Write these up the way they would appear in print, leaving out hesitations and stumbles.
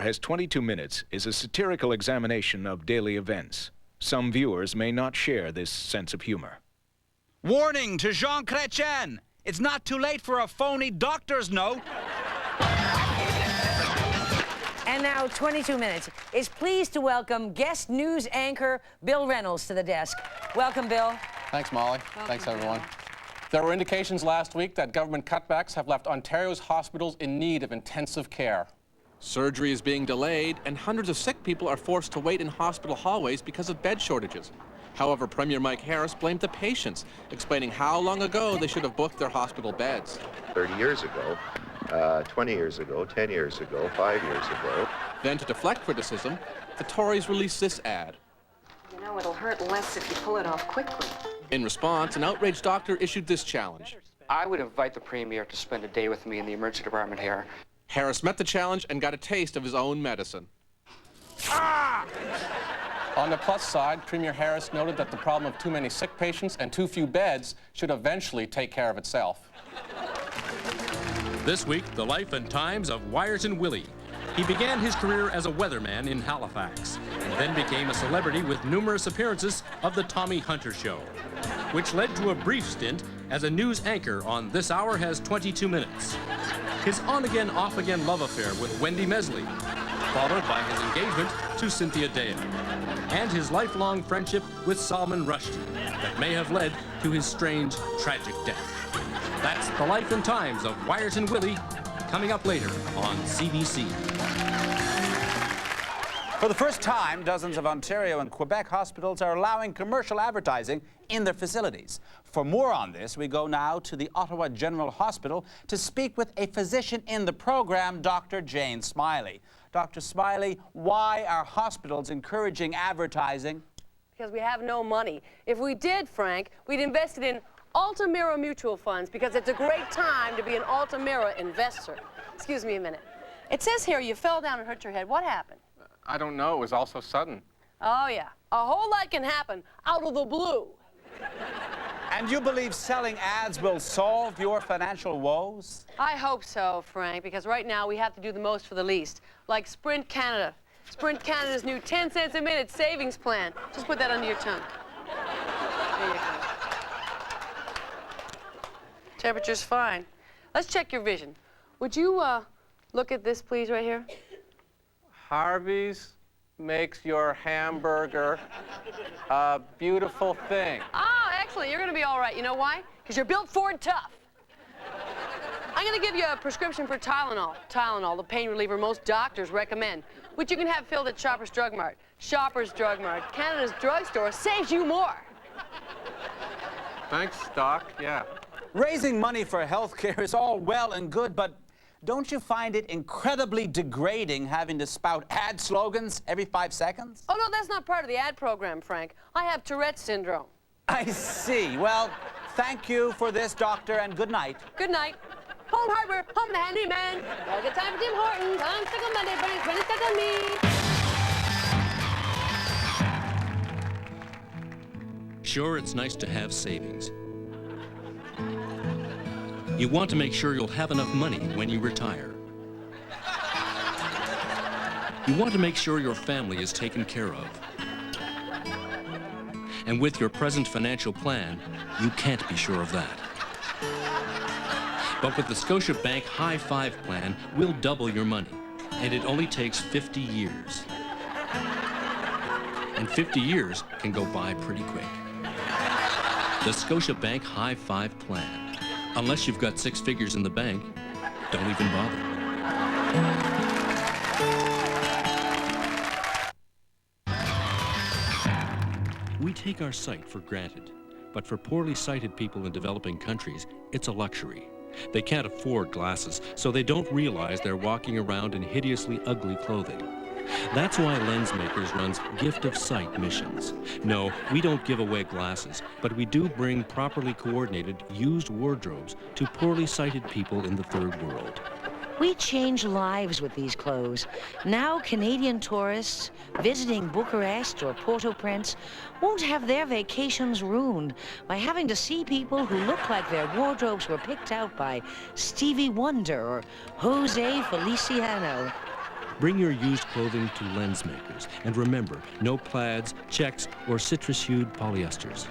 Has 22 Minutes is a satirical examination of daily events. Some viewers may not share this sense of humor. Warning to Jean Chretien. It's not too late for a phony doctor's note. And now 22 Minutes is pleased to welcome guest news anchor Bill Reynolds to the desk. Welcome, Bill. Thanks, Molly. Thanks, everyone. There were indications last week that government cutbacks have left Ontario's hospitals in need of intensive care. Surgery is being delayed, and hundreds of sick people are forced to wait in hospital hallways because of bed shortages. However, Premier Mike Harris blamed the patients, explaining how long ago they should have booked their hospital beds. 30 years ago, 20 years ago, 10 years ago, 5 years ago. Then, to deflect criticism, the Tories released this ad. You know, it'll hurt less if you pull it off quickly. In response, an outraged doctor issued this challenge. I would invite the Premier to spend a day with me in the emergency department here. Harris met the challenge and got a taste of his own medicine. Ah! On the plus side, Premier Harris noted that the problem of too many sick patients and too few beds should eventually take care of itself. This week, the life and times of Wyerton Willie. He began his career as a weatherman in Halifax, and then became a celebrity with numerous appearances of the Tommy Hunter Show, which led to a brief stint as a news anchor on This Hour Has 22 Minutes. His on-again, off-again love affair with Wendy Mesley, followed by his engagement to Cynthia Dale, and his lifelong friendship with Salman Rushdie that may have led to his strange, tragic death. That's the life and times of Wyerton Willie, coming up later on CBC. For the first time, dozens of Ontario and Quebec hospitals are allowing commercial advertising in their facilities. For more on this, we go now to the Ottawa General Hospital to speak with a physician in the program, Dr. Jane Smiley. Dr. Smiley, why are hospitals encouraging advertising? Because we have no money. If we did, Frank, we'd invest it in Altamira mutual funds, because it's a great time to be an Altamira investor. Excuse me a minute. It says here you fell down and hurt your head. What happened? I don't know. It was all so sudden. Oh, yeah. A whole lot can happen out of the blue. And you believe selling ads will solve your financial woes? I hope so, Frank, because right now we have to do the most for the least. Like Sprint Canada. Sprint Canada's new 10 cents a minute savings plan. Just put that under your tongue. There you go. Temperature's fine. Let's check your vision. Would you look at this, please, right here? Harvey's makes your hamburger a beautiful thing. Oh, excellent. You're going to be all right. You know why? Because you're built Ford tough. I'm going to give you a prescription for Tylenol. Tylenol, the pain reliever most doctors recommend, which you can have filled at Shoppers Drug Mart. Shoppers Drug Mart, Canada's drugstore, saves you more. Thanks, Doc. Yeah. Raising money for health care is all well and good, but don't you find it incredibly degrading having to spout ad slogans every 5 seconds? Oh, no, that's not part of the ad program, Frank. I have Tourette's syndrome. I see. Well, thank you for this, doctor, and good night. Good night. Home Hardware, home of the handyman. All good time for Tim Hortons. I'm stuck on Monday, Bernie's running stuck on me. Sure, it's nice to have savings. You want to make sure you'll have enough money when you retire. You want to make sure your family is taken care of. And with your present financial plan, you can't be sure of that. But with the Scotia Bank High Five plan, we'll double your money, and it only takes 50 years. And 50 years can go by pretty quick. The Scotia Bank High Five plan. Unless you've got 6 figures in the bank, don't even bother. We take our sight for granted, but for poorly sighted people in developing countries, it's a luxury. They can't afford glasses, so they don't realize they're walking around in hideously ugly clothing. That's why Lens Makers runs Gift of Sight missions. No, we don't give away glasses, but we do bring properly coordinated, used wardrobes to poorly sighted people in the third world. We change lives with these clothes. Now Canadian tourists visiting Bucharest or Port-au-Prince won't have their vacations ruined by having to see people who look like their wardrobes were picked out by Stevie Wonder or Jose Feliciano. Bring your used clothing to lens makers. And remember, no plaids, checks, or citrus-hued polyesters.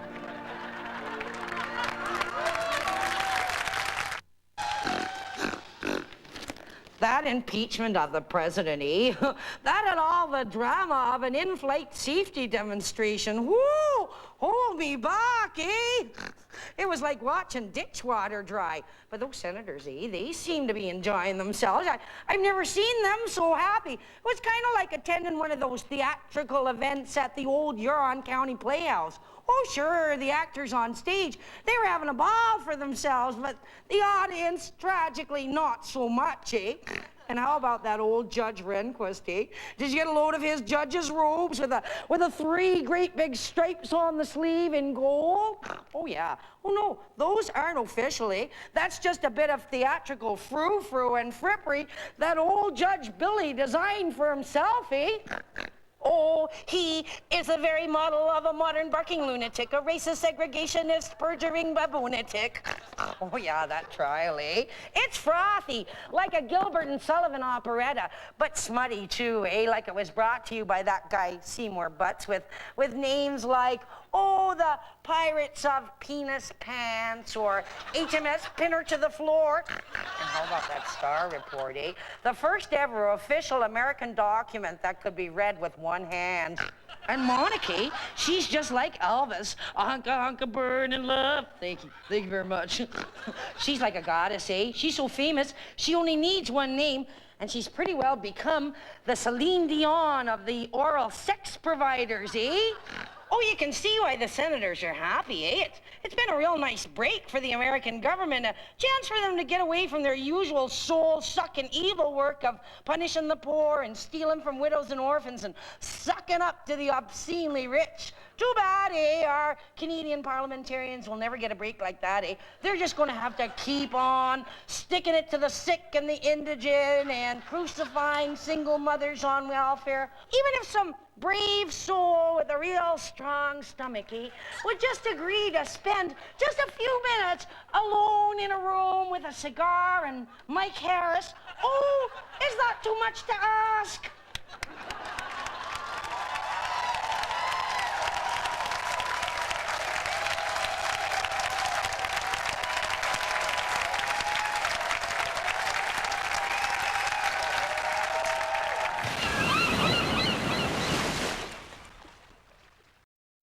That impeachment of the president, eh? That had all the drama of an in-flight safety demonstration. Woo! Hold me back, eh? It was like watching ditch water dry. But those senators, eh? They seem to be enjoying themselves. I've never seen them so happy. It was kind of like attending one of those theatrical events at the old Huron County Playhouse. Oh, sure, the actors on stage, they were having a ball for themselves, but the audience, tragically, not so much, eh? And how about that old Judge Rehnquist, eh? Did you get a load of his judge's robes with the 3 great big stripes on the sleeve in gold? Oh, yeah. Oh, no, those aren't official, eh? That's just a bit of theatrical frou-frou and frippery that old Judge Billy designed for himself, eh? Oh, he is the very model of a modern barking lunatic, a racist, segregationist, perjuring baboonatic. Oh, yeah, that trial, eh? It's frothy, like a Gilbert and Sullivan operetta, but smutty, too, eh? Like it was brought to you by that guy, Seymour Butts, with names like, oh, the Pirates of Penis Pants, or HMS Pinner to the Floor. And how about that Star Report, eh? The first ever official American document that could be read with one hand. And Monarchy, she's just like Elvis. A hunka burn in love. Thank you very much. She's like a goddess, eh? She's so famous, she only needs one name, and she's pretty well become the Celine Dion of the oral sex providers, eh? Oh, you can see why the senators are happy, eh? It's been a real nice break for the American government, a chance for them to get away from their usual soul-sucking evil work of punishing the poor and stealing from widows and orphans and sucking up to the obscenely rich. Too bad, eh? Our Canadian parliamentarians will never get a break like that, eh? They're just going to have to keep on sticking it to the sick and the indigent and crucifying single mothers on welfare. Even if some brave soul with a real strong stomach, eh, would just agree to spend just a few minutes alone in a room with a cigar and Mike Harris. Oh, is that too much to ask?